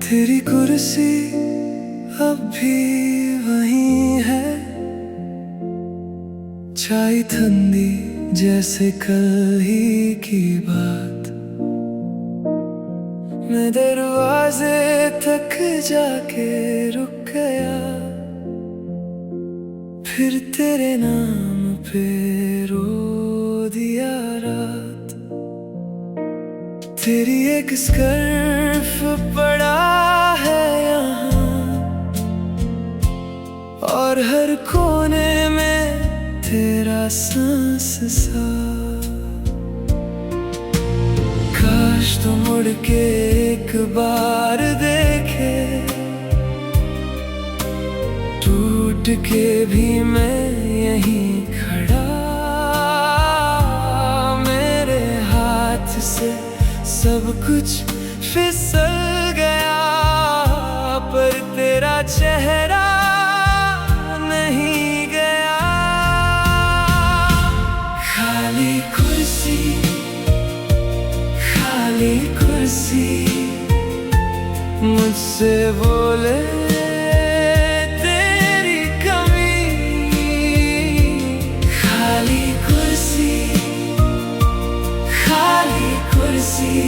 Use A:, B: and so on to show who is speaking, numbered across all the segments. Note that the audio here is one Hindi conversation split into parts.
A: तेरी कुर्सी अब भी वही है, चाय ठंडी जैसे कल ही की बात। मैं दरवाजे तक जाके रुक गया, फिर तेरे नाम पे रो दिया रात। तेरी एक स्कार्फ पड़ा है यहाँ, और हर कोने में तेरा सांस सा। काश तो मुड़ के एक बार देखे, टूट के भी मैं यहीं खड़ा। मेरे हाथ से सब कुछ फिसल गया, पर तेरा चेहरा नहीं गया। खाली कुर्सी, खाली कुर्सी, मुझसे बोले तेरी कमी। खाली कुर्सी, खाली कुर्सी,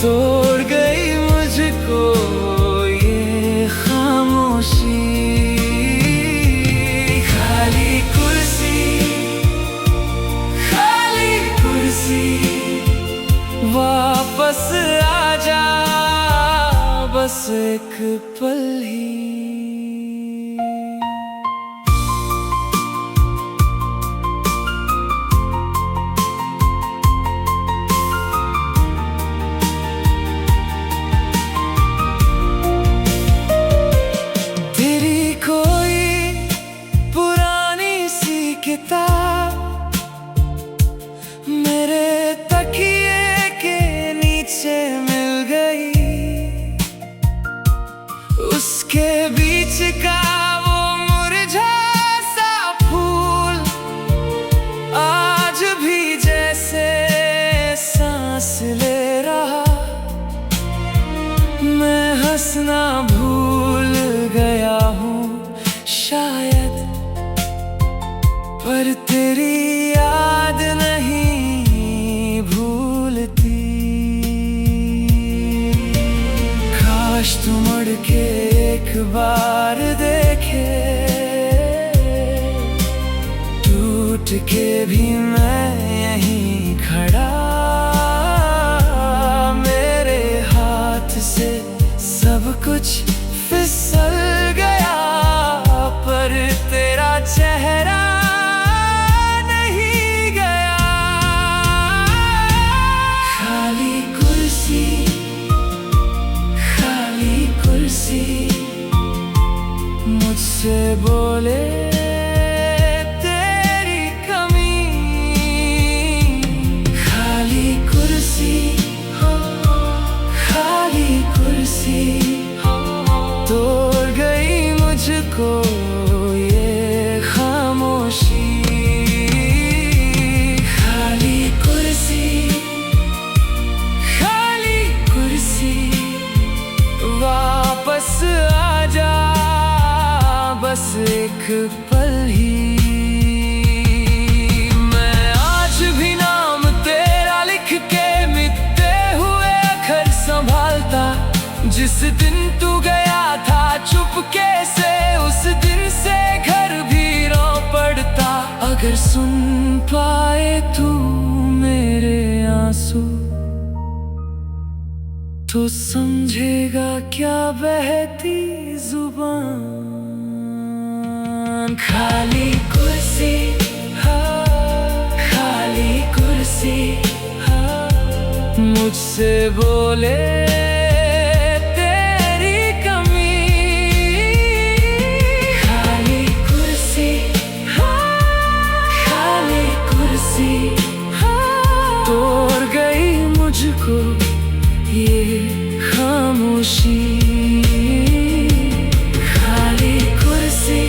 A: तोड़ गई मुझको ये खामोशी। खाली कुर्सी, खाली कुर्सी, वापस आजा बस एक पल ही। किताब मेरे तकिए के नीचे मिल गई, उसके बीच का वो मुरझा सा फूल आज भी जैसे सांस ले रहा। मैं हंसना भूल गया हूँ शायद, पर तेरी याद नहीं भूलती। काश तू मुड़ के एक बार देखे, टूट के भी मैं यहीं खड़ा। मेरे हाथ से सब कुछ फिसल गया, पर तेरा चेहरा मुझसे बोले तेरी कमी। खाली कुर्सी, खाली कुर्सी, तोड़ गई मुझको ये खामोशी। खाली कुर्सी, खाली कुर्सी, वापस आजा बस एक पल ही। मैं आज भी नाम तेरा लिख के मिटते हुए अक्षर संभालता। जिस दिन तू गया था चुपके से, उस दिन से घर भी रो पड़ता। अगर सुन पाए तू मेरे आंसू, तो समझेगा क्या बहती जुबान। खाली कुर्सी, खाली कुर्सी, मुझसे बोले तेरी कमी। खाली कुर्सी, खाली कुर्सी, तोड़ गई मुझको ये खामोशी। खाली कुर्सी,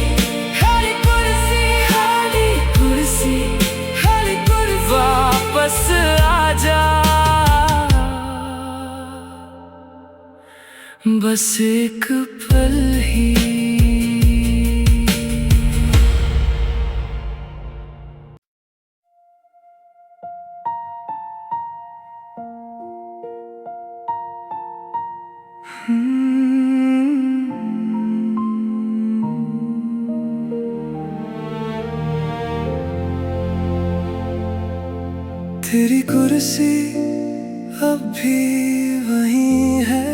A: खाली कुर्सी, खाली कुर्सी, खाली कुर्सी, वापस आजा बस एक पल ही। तेरी कुर्सी अब भी वही है,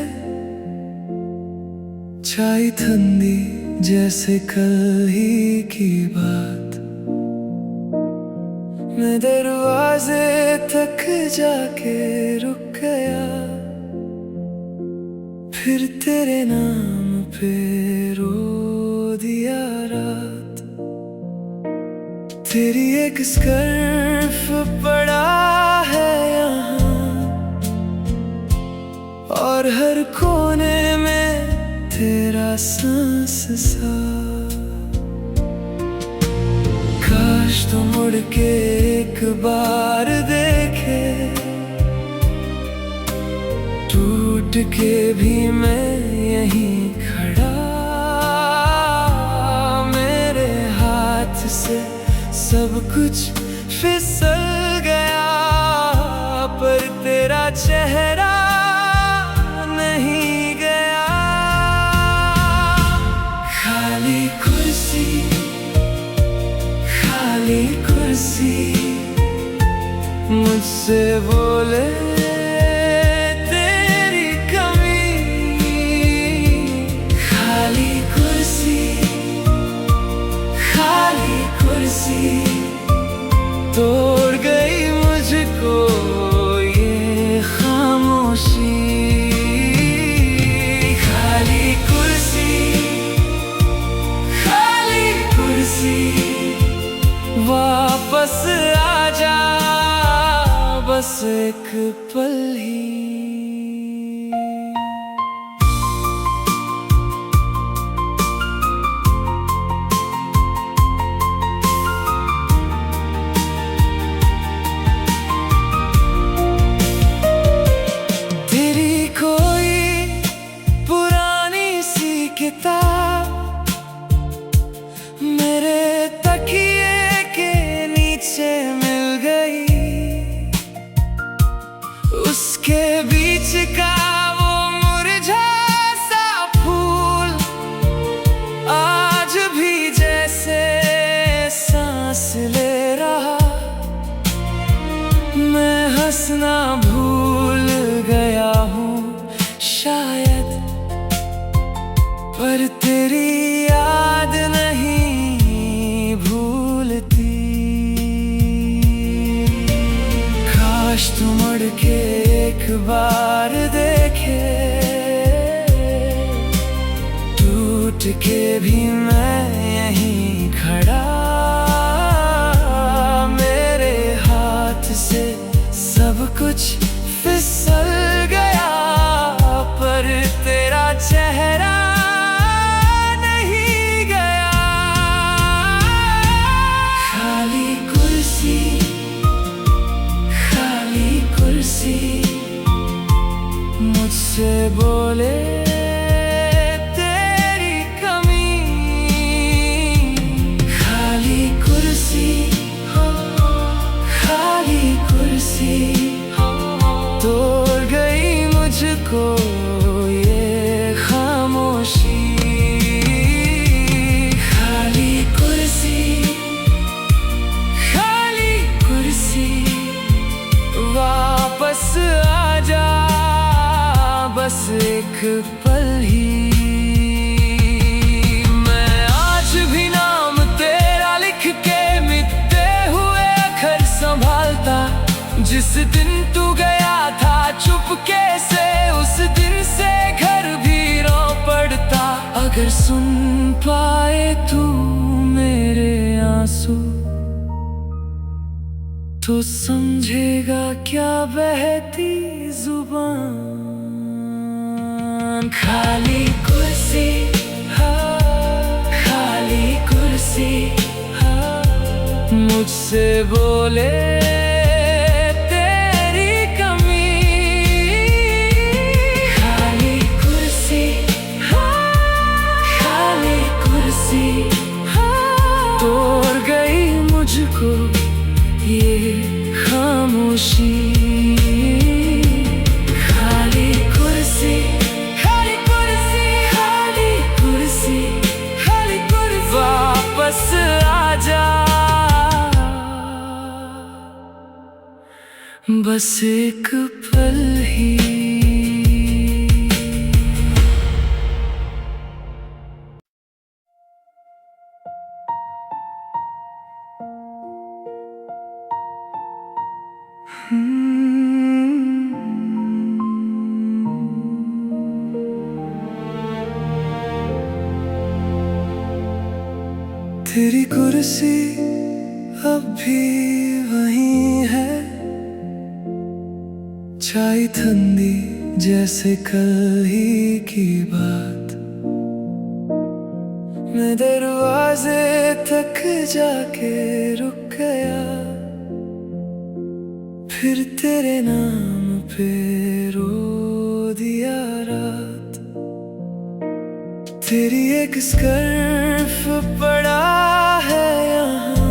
A: चाय ठंडी जैसे कल ही की बात। मैं दरवाजे तक जाके रुक गया, फिर तेरे नाम पे रो दिया रात। तेरी एक स्कार्फ पड़ा है यहाँ, और हर कोने में तेरा सांस सा। काश तू मुड़ के एक बार देखे, टूट के भी मैं यहीं खड़ा। मेरे हाथ से सब कुछ फिसल गया, पर तेरा चेहरा नहीं गया। खाली कुर्सी, खाली कुर्सी, मुझसे बोले तेरी कमी। खाली कुर्सी, खाली कुर्सी, तोड़ गई मुझको ये खामोशी। खाली कुर्सी, खाली कुर्सी, वापस आजा बस एक पल ही। किताब मेरे तकिए के नीचे मिल गई, उसके बीच का वो मुरझा सा फूल आज भी जैसे सांस ले रहा। मैं हंसना भूल गया हूँ शायद, पर तेरी याद नहीं भूलती। काश तू मुड़ के एक बार देखे, टूट के भी मैं यहीं खड़ा। मेरे हाथ से सब कुछ फिसल गया, पर तेरा चेहरा मुझसे बोले तेरी कमी। खाली कुर्सी, खाली कुर्सी, तोड़ गई मुझको ये खामोशी। खाली कुर्सी, खाली कुर्सी, वापस आजा बस एक पल ही। मैं आज भी नाम तेरा लिख के मिटते हुए अक्षर संभालता। जिस दिन तू गया था चुपके से, उस दिन से घर भी रो पड़ता। अगर सुन पाए तू मेरे आंसू, तो समझेगा क्या बहती जुबान। खाली कुर्सी, खाली कुर्सी, मुझसे बोले तेरी कमी। खाली कुर्सी, बस एक पल ही। तेरी कुर्सी अब भी वही है, चाय ठंडी जैसे कल ही की बात। मैं दरवाजे तक जाके रुक गया, फिर तेरे नाम पे रो दिया रात। तेरी एक स्कार्फ पड़ा है यहाँ,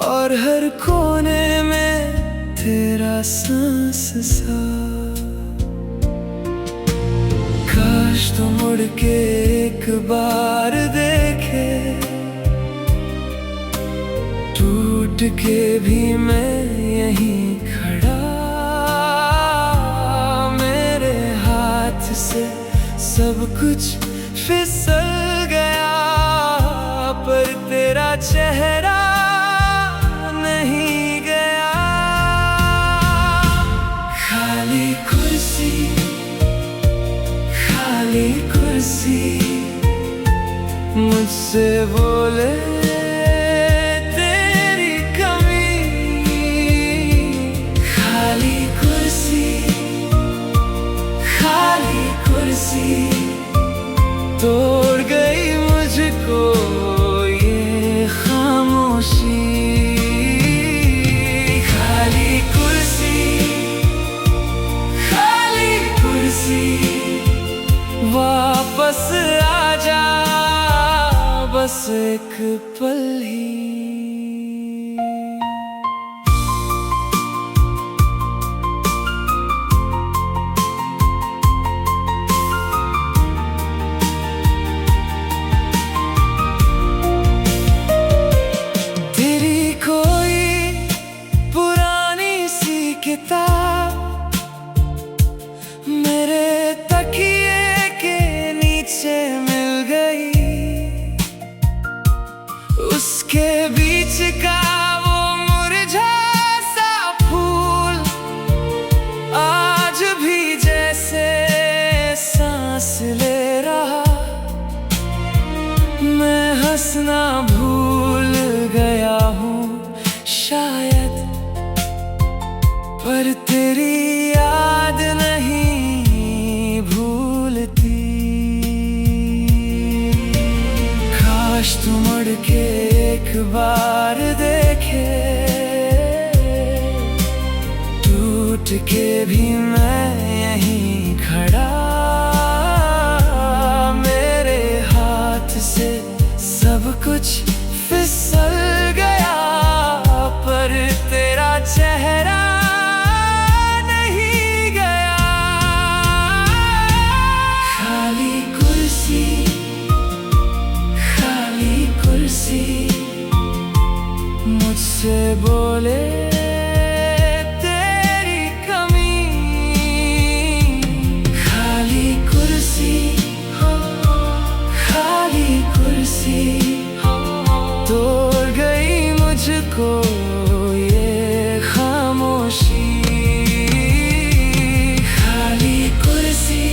A: और हर कोने में तेरा सांस सा। काश तो मुड़ के एक बार देखे, टूट के भी मैं यहीं खड़ा। मेरे हाथ से सब कुछ फिसल गया, पर तेरा चेहरा नहीं गया। खाली कुर्सी, खाली कुर्सी, मुझसे बोले तेरी कमी। खाली कुर्सी, खाली कुर्सी, तोड़ गई मुझको ये खामोशी। खाली कुर्सी, खाली कुर्सी, वापस आजा बस एक पल ही। मेरे तकिए के नीचे मिल गई, उसके बीच का वो मुरझा सा फूल आज भी जैसे सांस ले रहा। मैं हंसना भूल गया हूँ शायद, पर तेरी याद नहीं भूलती। काश तू मुड़ के एक बार देखे, टूट के भी मैं यहीं खड़ा। मेरे हाथ से सब कुछ फिसल गया, पर तेरा चेहरा मुझसे बोले तेरी कमी। खाली कुर्सी, खाली कुर्सी, तोड़ गई मुझको ये खामोशी। खाली कुर्सी,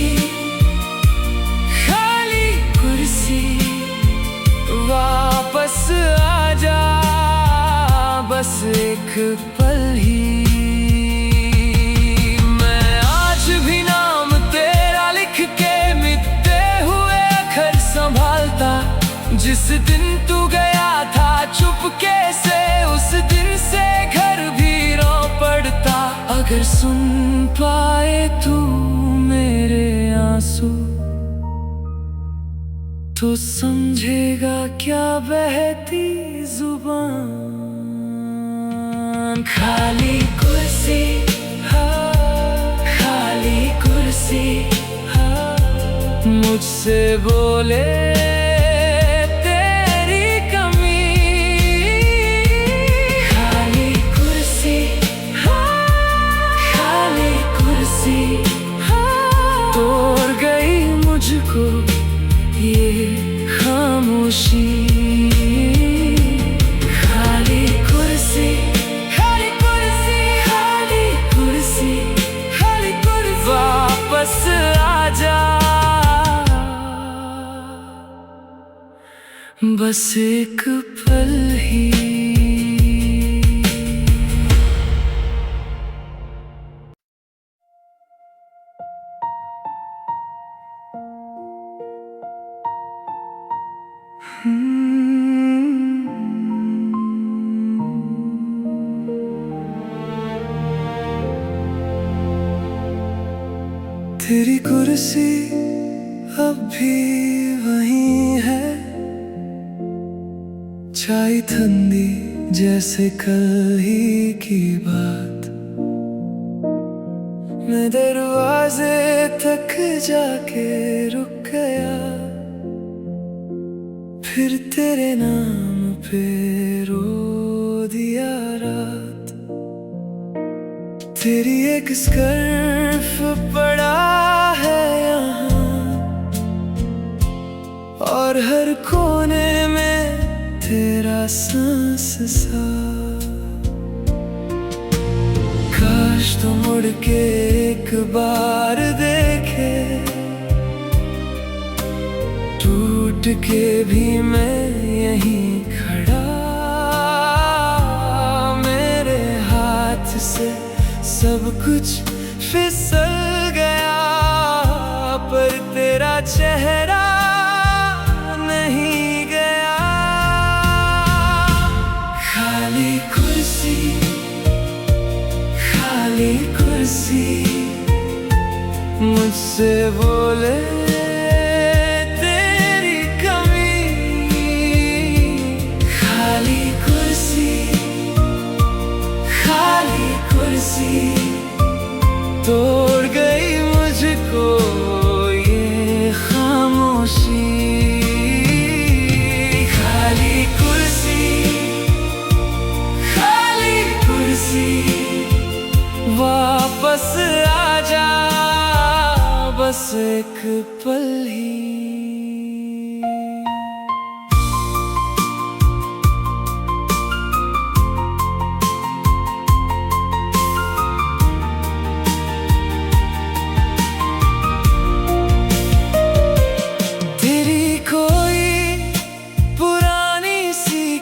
A: खाली कुर्सी, वापस आजा बस एक पल ही। मैं आज भी नाम तेरा लिख के मिटते हुए अक्षर संभालता। जिस दिन तू गया था चुपके से, उस दिन से घर भी रो पड़ता। अगर सुन पाए तू मेरे आंसू, तो समझेगा क्या बहती जुबान। खाली कुर्सी, खाली कुर्सी, मुझसे बोले तेरी कमी। खाली कुर्सी, कुर्सी तोड़ गई मुझको ये खामोशी। खाली कुर्सी, खाली कुर्सी, खाली कुर्सी, खाली कुर्सी, वापस आजा, बस एक पल ही। तेरी कुर्सी अब भी वहीं है, चाय ठंडी जैसे कल ही की बात। मैं दरवाजे तक जाके रुक गया, फिर तेरे नाम पे रो दिया रात। तेरी एक स्कार्फ पड़ा है यहाँ, और हर कोने में तेरा सांस सा। काश तो मुड़ के एक बार देखे, टूट के भी मैं यहीं खड़ा। मेरे हाथ से सब कुछ फिसल गया, पर तेरा चेहरा नहीं गया। खाली कुर्सी, खाली कुर्सी, मुझसे बोले तेरी कमी। खाली कुर्सी, खाली कुर्सी, तोड़ गई मुझको ये खामोशी। खाली कुर्सी, खाली कुर्सी, वापस आजा, बस एक पल ही।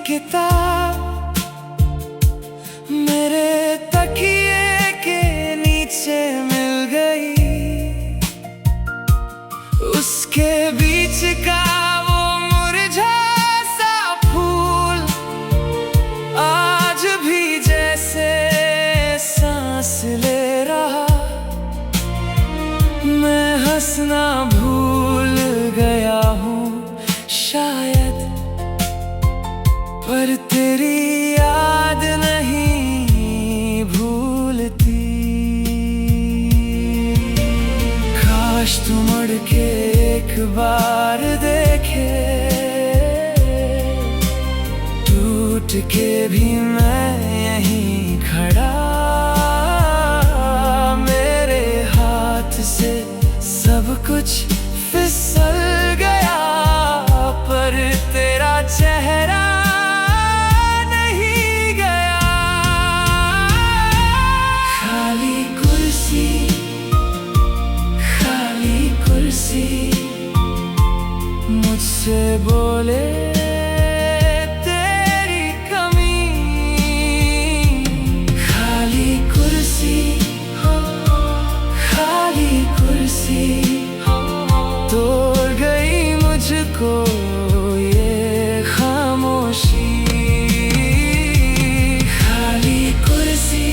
A: किताब मेरे तकिए के नीचे मिल गई, उसके बीच का वो मुरझा सा फूल आज भी जैसे सांस ले रहा। मैं हंसना भूल गया हूँ शायद, पर तेरी याद नहीं भूलती। काश तू मुड़ के एक बार देखे, टूट के भी मैं यहीं खड़ा। मेरे हाथ से सब कुछ फिसल गया, पर तेरा चेहरा मुझसे बोले तेरी कमी। खाली कुर्सी, खाली कुर्सी, तोड़ गई मुझको ये खामोशी। खाली कुर्सी,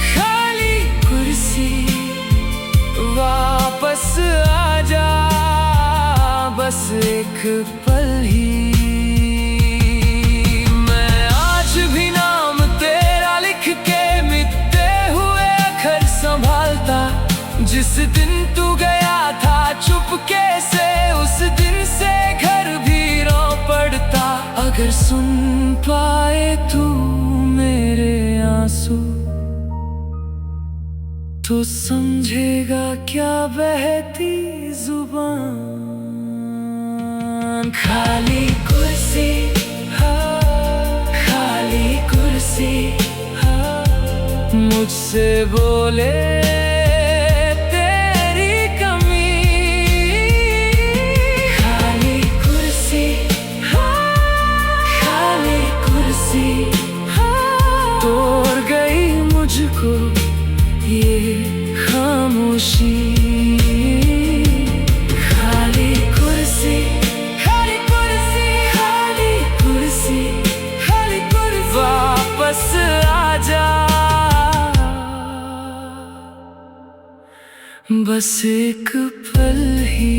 A: खाली कुर्सी, वापस आजा, बस एक पल ही। मैं आज भी नाम तेरा लिख के मिटते हुए अक्षर संभालता। जिस दिन तू गया था चुपके से, उस दिन से घर भी रो पड़ता। अगर सुन पाए तू मेरे आंसू, तो समझेगा क्या बहती जुबान। खाली कुर्सी, हाँ, खाली कुर्सी, हाँ, मुझसे बोले तेरी कमी। खाली कुर्सी, हाँ, खाली कुर्सी, हाँ, तोड़ गई मुझको ये खामोशी। खाली कुर्सी, खाली कुर्सी, खाली कुर्सी, खाली कुर्सी, वापस आजा, बस एक पल ही।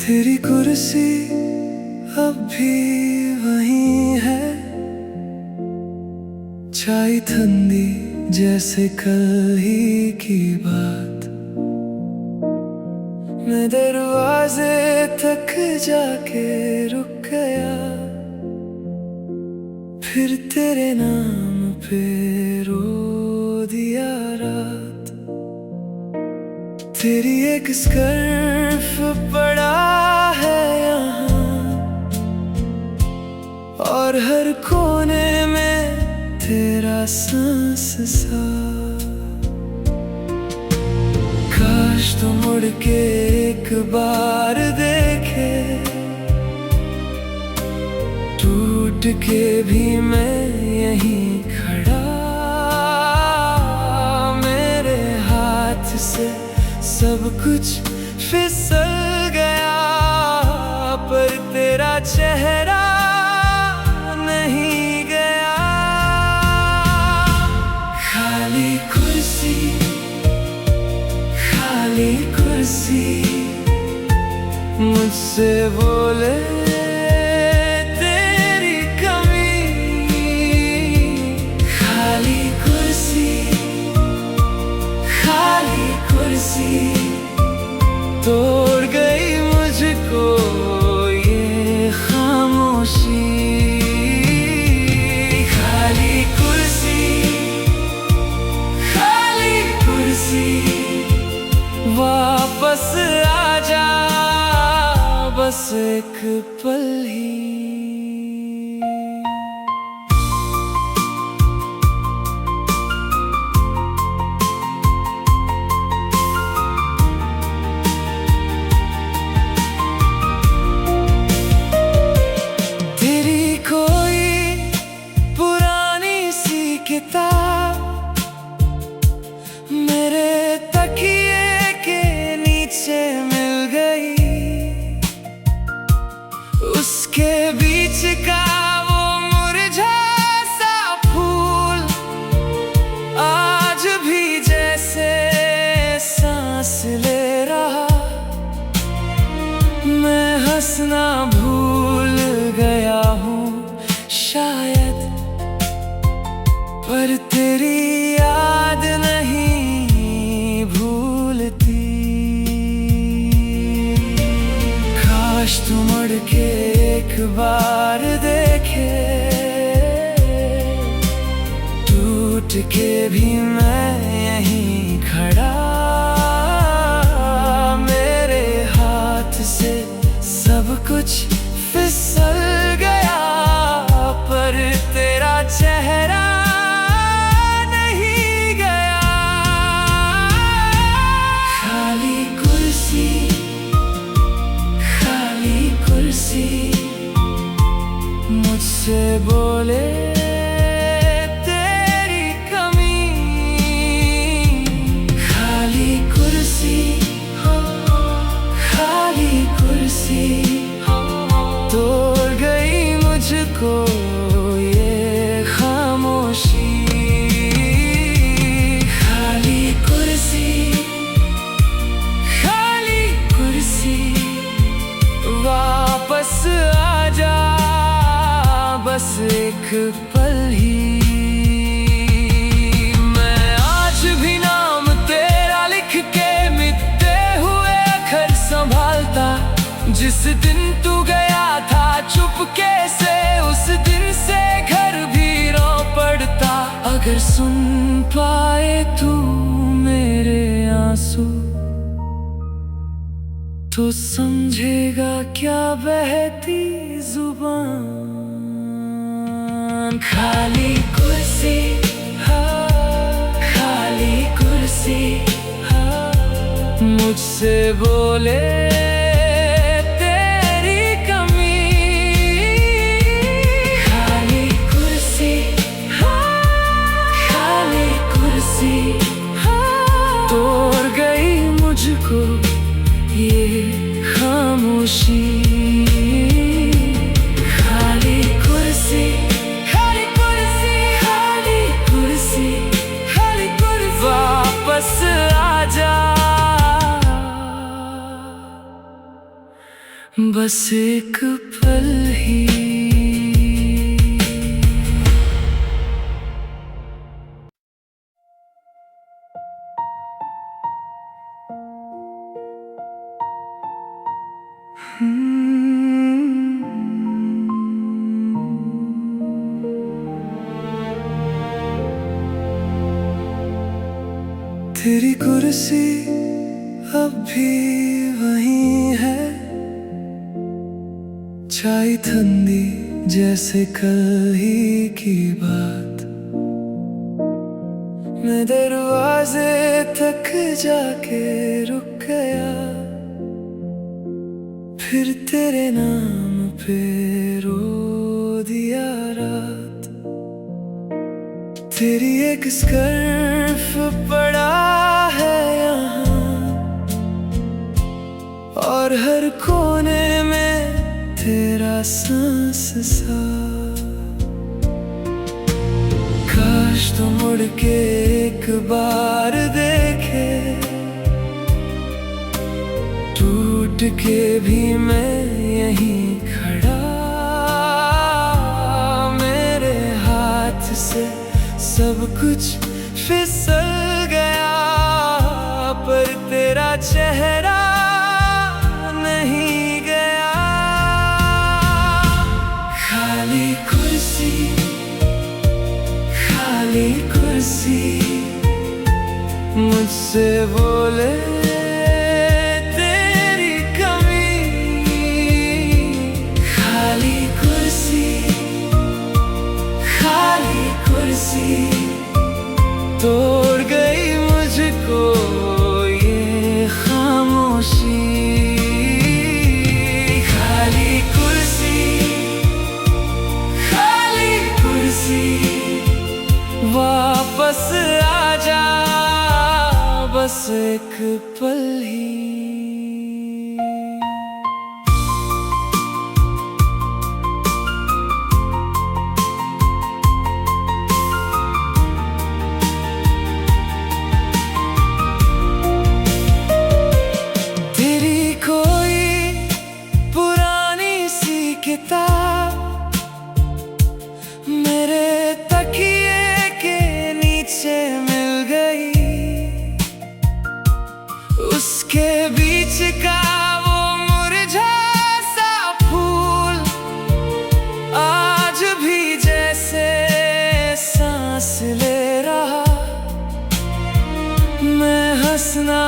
A: तेरी कुर्सी अब भी वहीं है, चाय ठंडी जैसे कल ही की बात। मैं दरवाजे तक जाके रुक गया, फिर तेरे नाम पे रो दिया रात। तेरी एक स्कार्फ पड़ा है यहाँ, और हर कोने में तेरा सांस सा। काश तू मुड़ के एक बार देखे, टूट के भी मैं यहीं खड़ा। मेरे हाथ से सब कुछ फिसल गया, पर तेरा चेहरा नहीं गया। खाली कुर्सी, खाली कुर्सी, मुझसे बोले तेरी कमी। खाली कुर्सी, खाली कुर्सी, तोड़ गई मुझको ये खामोशी। खाली कुर्सी, खाली कुर्सी, वापस आजा, बस एक पल ही। किताब मेरे तकिए के नीचे मिल गई, उसके बीच का वो मुरझा सा फूल आज भी जैसे सांस ले रहा। मैं हंसना भूल गया हूँ शायद, पर तेरी याद नहीं भूलती। काश तू मुड़ के एक बार देखे, टूट के भी मैं यहीं खड़ा। मेरे हाथ से सब कुछ फिसल गया, पर तेरा चेहरा मुझसे बोले तेरी कमी। खाली कुर्सी, खाली कुर्सी, तोड़ गई मुझको ये खामोशी। खाली कुर्सी, खाली कुर्सी, वापस आजा, एक पल ही। मैं आज भी नाम तेरा लिख के मिटते हुए अक्षर संभालता। जिस दिन तू गया था चुपके से, उस दिन से घर भी रो पड़ता। अगर सुन पाए तू मेरे आंसू, तो समझेगा क्या बहती जुबान। खाली कुर्सी, खाली कुर्सी, मुझसे बोले तेरी कमी। खाली कुर्सी, खाली कुर्सी, तोड़ गई मुझको ये खामोशी। खाली कुर्सी, खाली कुर्सी, खाली कुर्सी, खाली कुर्सी, वापस आजा, बस एक पल ही। तेरी कुर्सी अब भी वहीं है, चाय ठंडी जैसे कल ही की बात। मैं दरवाजे तक जाके रुक गया, फिर तेरे नाम पे रो दिया रात। तेरी एक स्कार्फ पड़ा है यहाँ, और हर कोने में तेरा सांस सा। काश तो मुड़ के एक बार देखे, टूट के भी मैं यहीं खड़ा। मेरे हाथ से सब कुछ फिसल गया, पर तेरा चेहरा नहीं गया। खाली कुर्सी, खाली कुर्सी, मुझसे बोले तेरी कमी। खाली कुर्सी, खाली कुर्सी, तोड़ गई मुझको ये खामोशी। खाली कुर्सी, खाली कुर्सी, वापस आजा, बस एक पल ही। मेरे तकिए के नीचे मिल गई, उसके बीच का वो मुरझा सा फूल आज भी जैसे सांस ले रहा। मैं हंसना